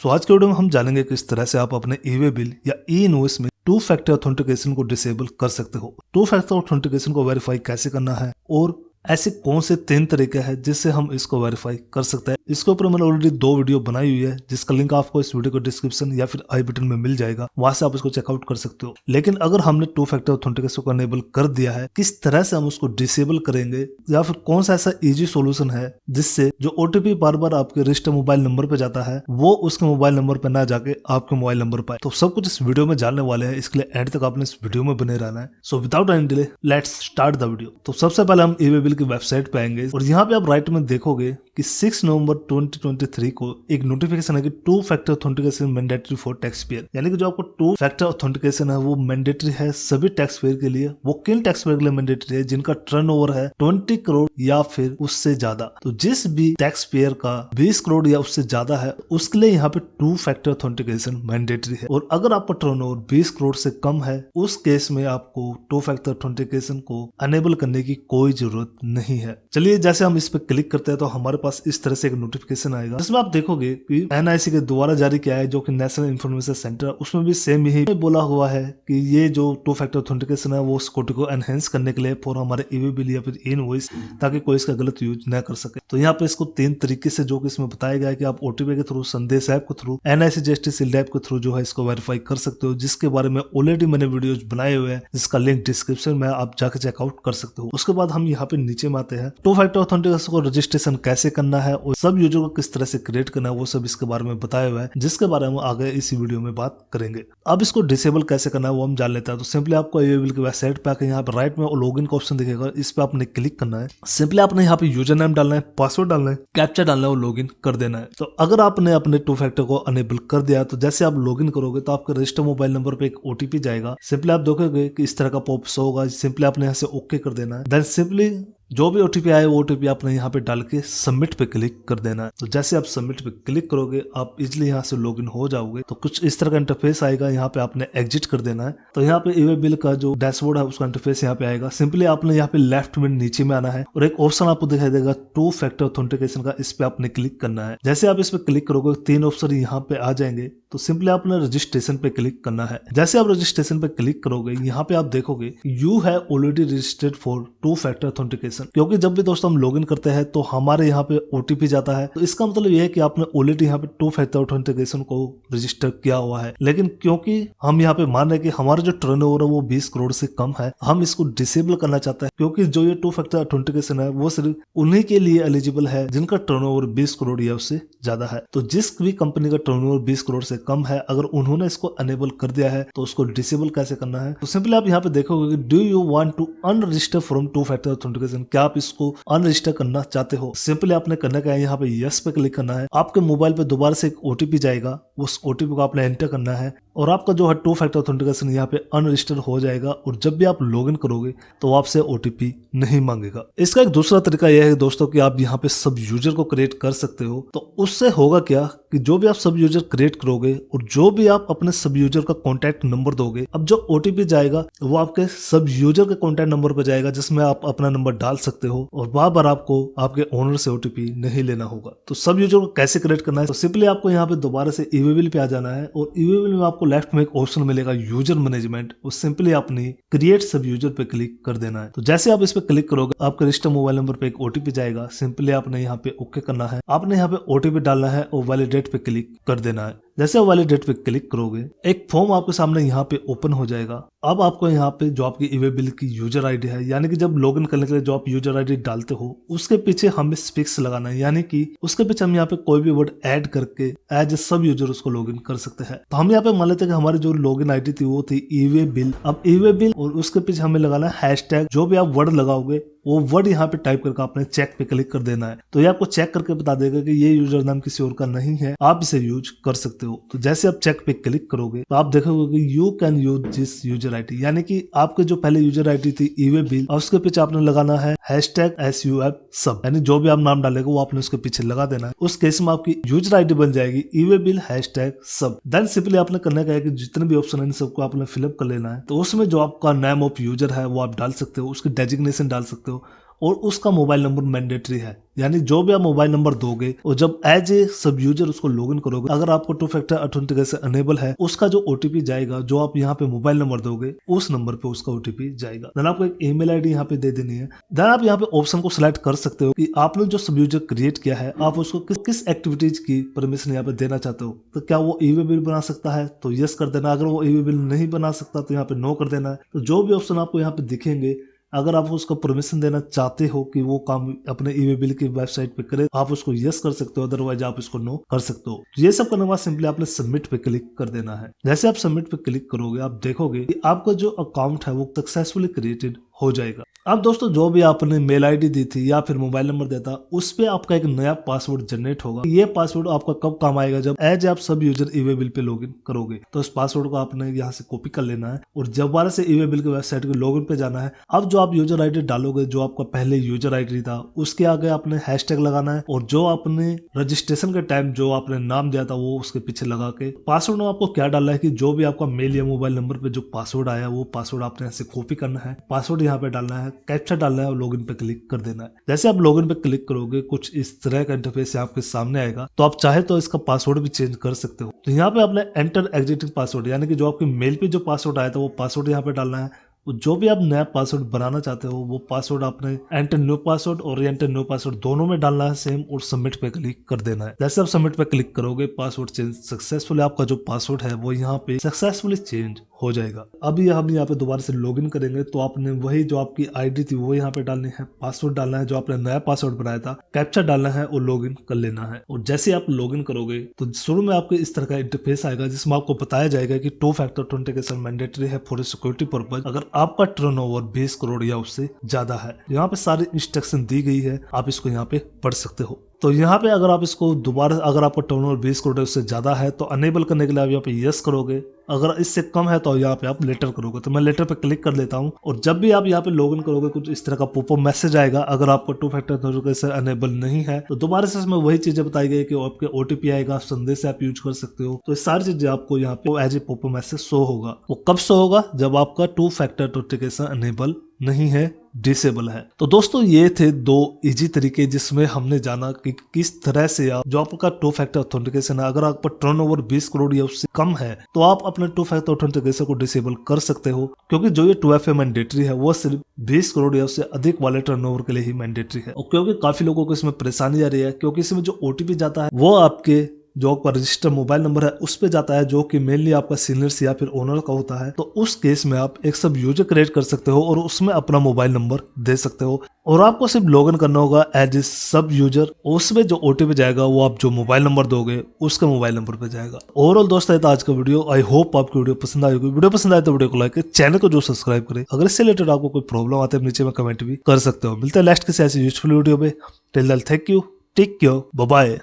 सो आज के वीडियो में हम जानेंगे किस तरह से आप अपने ई वे बिल या ई इनवॉइस में टू फैक्टर ऑथेंटिकेशन को डिसेबल कर सकते हो। टू फैक्टर ऑथेंटिकेशन को वेरीफाई कैसे करना है और ऐसे कौन से 3 तरीके हैं जिससे हम इसको वेरीफाई कर सकते हैं। इसके ऊपर मैंने ऑलरेडी 2 वीडियो बनाई हुई है जिसका लिंक आपको इस वीडियो को डिस्क्रिप्शन या फिर आई बटन में मिल जाएगा, वहां से आप इसको चेकआउट कर सकते हो। लेकिन अगर हमने टू फैक्टर ऑथेंटिकेशन को अनेबल कर दिया है, किस तरह से हम उसको डिसेबल करेंगे या फिर कौन सा ऐसा इजी सोल्यूशन है जिससे जो ओटीपी बार बार आपके रजिस्टर मोबाइल नंबर पे जाता है वो उसके मोबाइल नंबर पे ना जाके आपके मोबाइल नंबर पर। तो सब कुछ इस वीडियो में जानने वाले हैं, इसके लिए एंड तक आपने इस वीडियो में बने रहना है। So without any delay let's start the video. तो सबसे पहले हम ई वे बिल की वेबसाइट पे आएंगे और यहाँ पे आप राइट में देखोगे कि 6 नवंबर 2023 को एक नोटिफिकेशन है कि to factor authentication mandatory for tax payer, यानी कि जो आपको टू फैक्टर ऑथेंटिकेशन है वो मैंडेटरी है सभी टैक्स पेयर के लिए। वो किन टैक्स पेयर के लिए मैंडेटरी है? जिनका टर्नओवर है 20 करोड़ या फिर उससे ज्यादा। तो जिस भी टैक्स पेयर का 20 करोड़ या उससे ज्यादा है उसके लिए यहाँ पे टू फैक्टर ऑथेंटिकेशन मैंडेटरी है। और अगर आपका टर्नओवर 20 करोड़ से कम है उस केस में आपको टू फैक्टर ऑथेंटिकेशन को अनेबल करने की कोई जरूरत नहीं है। चलिए जैसे हम इस पे क्लिक करते हैं तो हमारे पास इस तरह से एक नोटिफिकेशन आएगा जिसमें आप देखोगे कि एनआईसी के द्वारा जारी किया है जो कि नेशनल इंफॉर्मेशन सेंटर, उसमें भी सेम यही बोला हुआ है कि ये जो टू फैक्टर ऑथेंटिकेशन है वो सिक्योरिटी को एनहेंस करने के लिए फॉर हमारे ई वे बिल या फिर इनवॉइस, ताकि कोई इसका गलत यूज न कर सके। तो यहाँ पे इसको 3 तरीके से जो कि इसमें बताया गया है कि आप ओटीपी के थ्रू, संदेश ऐप के through, NIC GST sealed app के थ्रू जो है इसको वेरीफाई कर सकते हो, जिसके बारे में ऑलरेडी मैंने वीडियोज बनाए हुए हैं जिसका लिंक डिस्क्रिप्शन में आप जाके चेकआउट कर सकते हो। उसके बाद हम यहाँ पे नीचे में आते हैं, टू फैक्टर ऑथेंटिकेशन को रजिस्ट्रेशन कैसे करना है और सब यूजर को किस तरह से क्रिएट करना है वो सब इसके बारे में बताया हुआ है, जिसके बारे में आगे इसी वीडियो में बात करेंगे। अब इसको डिसेबल कैसे करना है वो हम जान लेते हैं। तो सिंपली आपको ई वे बिल की वेबसाइट पे आकर यहाँ पे राइट में लॉगिन का ऑप्शन दिखेगा, इस पे आपने क्लिक करना है। सिंपली आपने यहाँ पे यूजर नेम डालना है, पासवर्ड डालना है, कैप्चा डालना है और लॉगिन कर देना है। तो अगर आपने अपने टू फैक्टर को अनेबल कर दिया तो जैसे आप लॉगिन करोगे तो आपके रजिस्टर मोबाइल नंबर पे एक ओटीपी जाएगा। सिंपली आप देखोगे कि इस तरह का पॉप शो होगा, सिंपली आपने यहाँ से ओके कर देना है। देन सिंपली जो भी ओटीपी आए वो ओटीपी आपने यहाँ पे डाल के सबमिट पे क्लिक कर देना है। तो जैसे आप सबमिट पे क्लिक करोगे आप इजिली यहाँ से लॉगिन हो जाओगे। तो कुछ इस तरह का इंटरफेस आएगा, यहाँ पे आपने एग्जिट कर देना है। तो यहाँ पे ई वे बिल का जो डैशबोर्ड है उसका इंटरफेस यहाँ पे आएगा। सिंपली आपने यहाँ पे लेफ्ट में नीचे में आना है और एक ऑप्शन आपको दिखाई देगा टू फैक्टर ऑथेंटिकेशन का, इस पे आपने क्लिक करना है। जैसे आप इस पे क्लिक करोगे 3 ऑप्शन यहाँ पे आ जाएंगे। तो सिंपली आपने रजिस्ट्रेशन पे क्लिक करना है। जैसे आप रजिस्ट्रेशन पे क्लिक करोगे यहाँ पे आप देखोगे you have already registered for to factor authentication, क्योंकि जब भी दोस्तों हम लॉगिन करते हैं तो हमारे यहाँ पे ओटीपी जाता है। तो इसका मतलब यह है कि आपने ऑलरेडी यहाँ पे टू फैक्टर ऑथेंटिकेशन को रजिस्टर किया हुआ है। लेकिन क्योंकि हम यहाँ पे मान रहे हैं कि हमारा जो टर्नओवर है वो 20 करोड़ से कम है, हम इसको डिसेबल करना चाहते हैं, क्योंकि जो ये टू फैक्टर ऑथेंटिकेशन है वो सिर्फ उन्हीं के लिए एलिजिबल है जिनका टर्नओवर 20 करोड़ या उससे ज्यादा है। तो जिस भी कंपनी का टर्नओवर 20 करोड़ से कम है, अगर उन्होंने इसको अनेबल कर दिया है तो उसको डिसेबल कैसे करना है। तो सिंपली आप यहाँ पे देखोगे do you want to unregister from two factor authentication, क्या आप इसको अनरजिस्टर करना चाहते हो। सिंपली आपने करना क्या है, यहाँ पे यस पे क्लिक करना है। आपके मोबाइल पे दोबारा से एक ओटीपी जाएगा, उस ओटीपी को आपने एंटर करना है और आपका जो है टू फैक्टर ऑथेंटिकेशन यहाँ पे अनरजिस्टर हो जाएगा। और जब भी आप लॉगिन करोगे तो आपसे ओटीपी नहीं मांगेगा। इसका एक दूसरा तरीका यह है दोस्तों कि आप यहाँ पे सब यूजर को क्रिएट कर सकते हो। तो उससे होगा क्या कि जो भी आप सब यूजर क्रिएट करोगे और जो भी आप अपने सब यूजर का कॉन्टैक्ट नंबर दोगे, अब जो ओटीपी जाएगा वो आपके सब यूजर के कॉन्टैक्ट नंबर पर जाएगा जिसमें आप अपना नंबर डाल सकते हो और बार-बार आपको आपके ओनर से ओटीपी नहीं लेना होगा। तो सब यूजर को कैसे क्रिएट करना है, तो सिंपली आपको यहाँ पे दोबारा से ई वे बिल पे आ जाना है और ई वे बिल में आपको लेफ्ट में एक ऑप्शन मिलेगा यूजर मैनेजमेंट, और सिंपली आपने क्रिएट सब यूजर पे क्लिक कर देना है। तो जैसे आप इस पे क्लिक करोगे आपके रजिस्टर मोबाइल नंबर पे एक ओटीपी जाएगा। सिंपली आपने यहाँ पे ओके करना है, आपने यहाँ पे ओटीपी डालना है और वैलिडेट पे क्लिक कर देना है। जैसे आप वैलिडेट पे क्लिक करोगे एक फॉर्म आपके सामने यहाँ पे ओपन हो जाएगा। अब आपको यहाँ पे जो आपकी ई वे बिल की यूजर आईडी है, यानी कि जब लॉगिन करने के लिए जो आप यूजर आईडी डालते हो उसके पीछे हमें स्पिक्स लगाना है, यानी कि उसके पीछे हम यहाँ पे कोई भी वर्ड ऐड करके एज ए सब यूजर उसको लॉगिन कर सकते हैं। तो हम यहाँ पे मान लेते हैं कि हमारी जो लॉगिन आईडी थी वो थी ई वे बिल। अब ई वे बिल और उसके पीछे हमें लगाना है हैशटैग, जो भी आप वर्ड लगाओगे वो वर्ड यहाँ पे टाइप करके आपने चेक पे क्लिक कर देना है। तो ये आपको चेक करके बता देगा कि ये यूजर नाम किसी और का नहीं है, आप इसे यूज कर सकते हो। तो जैसे आप चेक पे क्लिक करोगे तो आप देखोगे कि you can use this user ID, यानी कि आपके जो पहले यूजर आईडी थी ई वे बिल और उसके पीछे आपने लगाना है हैशटैग SUF सब, यानी जो भी आप नाम डालेगा वो आपने उसके पीछे लगा देना है। उस केस में आपकी यूजर आईडी बन जाएगी ई वे बिल हैशटैग सब। देन सिंपली आपने करना क्या है कि जितने भी ऑप्शन है इन सबको आपने फिलअप कर लेना है। तो उसमें जो आपका नेम ऑफ यूजर है वो आप डाल सकते हो, उसकी डेजिग्नेशन डाल सकते हो और उसका मोबाइल नंबर मैंडेटरी है। यानी जो भी आप मोबाइल नंबर दोगे और जब एज ए सब यूजर उसको लॉगिन करोगे, अगर आपको टू फैक्टर ऑथेंटिकेशन अनेबल है, उसका जो ओटीपी जाएगा, जो आप यहाँ पे मोबाइल नंबर दोगे उस नंबर पे उसका ओटीपी जाएगा। देन आपको एक ईमेल आईडी यहाँ पे दे देनी है। देन आप यहाँ पे ऑप्शन को सिलेक्ट कर सकते हो कि आपने जो सब यूजर क्रिएट किया है आप उसको किस एक्टिविटीज की परमिशन यहाँ पे देना चाहते हो। तो क्या वो ईवे बिल बना सकता है तो यस कर देना, अगर वो ईवे बिल नहीं बना सकता तो यहाँ पे नो कर देना है। तो जो भी ऑप्शन आपको यहाँ पे दिखेंगे, अगर आप उसको परमिशन देना चाहते हो कि वो काम अपने ईवे बिल की वेबसाइट पे करे, आप उसको यस कर सकते हो, अदरवाइज आप इसको नो कर सकते हो। तो ये सब करने के बाद सिंपली आपने सबमिट पे क्लिक कर देना है। जैसे आप सबमिट पे क्लिक करोगे आप देखोगे कि आपका जो अकाउंट है वो सक्सेसफुली क्रिएटेड हो जाएगा। अब दोस्तों जो भी आपने मेल आईडी दी थी या फिर मोबाइल नंबर दिया था उस पे आपका एक नया पासवर्ड जनरेट होगा। ये पासवर्ड आपका कब काम आएगा, जब एज आप सब user e-way bill pay login करोगे। तो इस पासवर्ड को आपने यहाँ से कॉपी कर लेना है और दोबारा से ईवे बिल की वेबसाइट के लॉगिन पे जाना है। अब जो आप यूजर आईडी डालोगे, जो आपका पहले यूजर आईडी था, उसके आगे आपने हैशटैग लगाना है और जो आपने रजिस्ट्रेशन के टाइम जो आपने नाम दिया था वो उसके पीछे लगा के पासवर्ड में आपको क्या डालना है कि जो भी आपका मेल या मोबाइल नंबर पे जो पासवर्ड आया वो पासवर्ड आपने यहाँ से कॉपी करना है, पासवर्ड यहाँ पे डालना है, कैप्चा डालना है और लॉगिन पे क्लिक कर देना है। जैसे आप लॉगिन पे क्लिक करोगे कुछ इस तरह का इंटरफेस आपके सामने आएगा। तो आप चाहे तो इसका पासवर्ड भी चेंज कर सकते हो। तो यहाँ पे आपने एंटर एग्जिटिंग पासवर्ड यानी कि जो आपके मेल पे जो पासवर्ड आया था वो पासवर्ड यहाँ पे डालना है। जो भी आप नया पासवर्ड बनाना चाहते हो वो पासवर्ड आपने एंटर न्यू पासवर्ड और एंटर न्यू पासवर्ड दोनों में डालना है सेम और सबमिट पे क्लिक कर देना है। जैसे आप सबमिट पे क्लिक करोगे पासवर्ड चेंज सक्सेसफुली, आपका जो पासवर्ड है वो यहाँ पे सक्सेसफुली चेंज हो जाएगा। अभी हम यहाँ पे दोबारा से लॉगिन करेंगे तो आपने वही जो आपकी आईडी थी वो यहाँ पे डालनी है, पासवर्ड डालना है जो आपने नया पासवर्ड बनाया था, कैप्चा डालना है और लॉगिन कर लेना है। और जैसे आप लॉगिन करोगे तो शुरू में आपके इस तरह का इंटरफेस आएगा जिसमें आपको बताया जाएगा कि टू फैक्टर ऑथेंटिकेशन मैंडेटरी है फॉर सिक्योरिटी पर्पज अगर आपका टर्नओवर 20 करोड़ या उससे ज्यादा है। यहाँ पे सारी इंस्ट्रक्शन दी गई है, आप इसको यहाँ पे पढ़ सकते हो। तो यहाँ पे अगर आप इसको दोबारा, अगर आपका टर्नओवर 20 करोड़ उससे ज्यादा है तो अनेबल करने के लिए आप यहाँ पे यस करोगे, अगर इससे कम है तो यहाँ पे आप लेटर करोगे। तो मैं लेटर पे क्लिक कर लेता हूँ और जब भी आप यहाँ पे लॉगिन करोगे कुछ इस तरह का पॉपअप मैसेज आएगा। अगर आपको टू फैक्टर ऑथेंटिकेशन अनेबल नहीं है तो दोबारा से इसमें वही चीजें बताई गई कि आपके ओटीपी आएगा, संदेश आप यूज कर सकते हो। तो ये सारी चीजें आपको यहाँ पे as a popup message show होगा। वो कब शो होगा, जब आपका टू फैक्टर ऑथेंटिकेशन अनेबल नहीं है, डिसेबल है। तो दोस्तों ये थे दो इजी तरीके जिसमें हमने जाना कि किस तरह से आप जो आपका टू फैक्टर ऑथेंटिकेशन है, अगर आपका टर्नओवर 20 करोड़ या उससे कम है तो आप अपने टू फैक्टर ऑथेंटिकेशन को डिसेबल कर सकते हो। क्योंकि जो ये 2FA मैंडेटरी है वो सिर्फ 20 करोड़ या उससे अधिक वाले टर्नओवर के लिए ही मैंडेटरी है। और क्योंकि काफी लोगों को इसमें परेशानी आ रही है, क्योंकि इसमें जो ओटीपी जाता है वो आपके जो आपका रजिस्टर मोबाइल नंबर है उस पे जाता है, जो कि मेनली आपका सीनियर्स या फिर ओनर का होता है। तो उस केस में आप एक सब यूजर क्रिएट कर सकते हो और उसमें अपना मोबाइल नंबर दे सकते हो और आपको सिर्फ लॉगिन करना होगा एज ए सब यूजर। उसमें जो ओटीपी जाएगा वो आप जो मोबाइल नंबर दोगे उसके मोबाइल नंबर पे जाएगा। ओवरऑल दोस्तों ये था आज का वीडियो। आई होप आपको वीडियो पसंद आई होगी। वीडियो पसंद आए तो वीडियो को लाइक करें, चैनल को जो सब्सक्राइब करें। अगर इससे रिलेटेड आपको कोई प्रॉब्लम आते है नीचे में कमेंट भी कर सकते हो। मिलते हैं नेक्स्ट किसी ऐसी यूजफुल वीडियो में। Till then thank you, take care, bye bye.